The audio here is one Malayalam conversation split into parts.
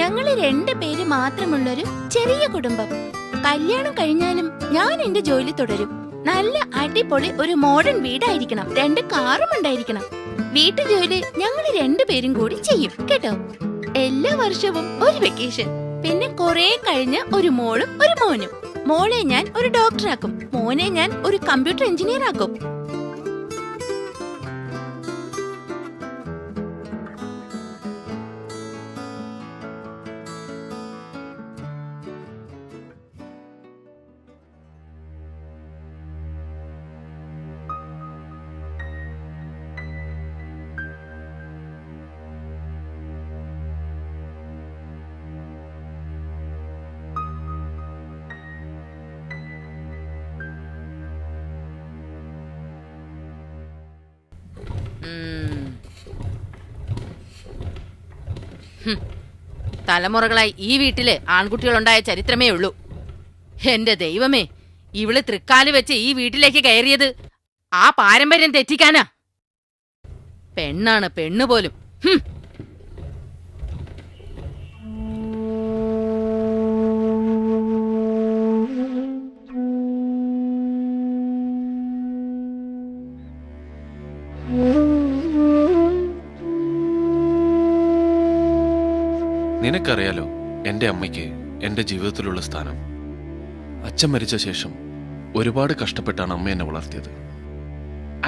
ഞങ്ങള് 2 പേര് മാത്രമുള്ളൊരു ചെറിയ കുടുംബം. കല്യാണം കഴിഞ്ഞാലും ഞാൻ എന്റെ ജോലി തുടരും. നല്ല അടിപൊളി ഒരു മോഡേൺ വീടായിരിക്കണം, 2 കാറും ഉണ്ടായിരിക്കണം. വീട്ടുജോലി ഞങ്ങൾ 2 പേരും കൂടി ചെയ്യും കേട്ടോ. എല്ലാ വർഷവും ഒരു വെക്കേഷൻ. പിന്നെ കുറെ കഴിഞ്ഞ് ഒരു മോളും ഒരു മോനും. മോളെ ഞാൻ ഒരു ഡോക്ടറാക്കും, മോനെ ഞാൻ ഒരു കമ്പ്യൂട്ടർ എഞ്ചിനീയർ ആക്കും. തലമുറകളായി ഈ വീട്ടില് ആൺകുട്ടികളുണ്ടായ ചരിത്രമേ ഉള്ളൂ. എന്റെ ദൈവമേ, ഇവള് തൃക്കാല് വെച്ച് ഈ വീട്ടിലേക്ക് കയറിയത് ആ പാരമ്പര്യം തെറ്റിക്കാനാ. പെണ്ണാണ് പെണ്ണുപോലും. നിനക്കറിയാലോ എൻ്റെ അമ്മയ്ക്ക് എൻ്റെ ജീവിതത്തിലുള്ള സ്ഥാനം. അച്ഛൻ മരിച്ച ശേഷം ഒരുപാട് കഷ്ടപ്പെട്ടാണ് അമ്മ എന്നെ വളർത്തിയത്.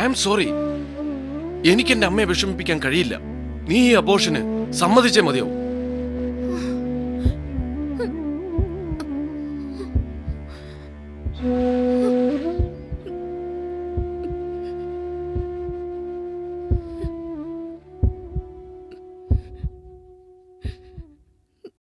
ഐ ആം സോറി, എനിക്ക് എൻ്റെ അമ്മയെ വിഷമിപ്പിക്കാൻ കഴിയില്ല. നീ ഈ അബോർഷന് സമ്മതിച്ചേ മതിയാവും.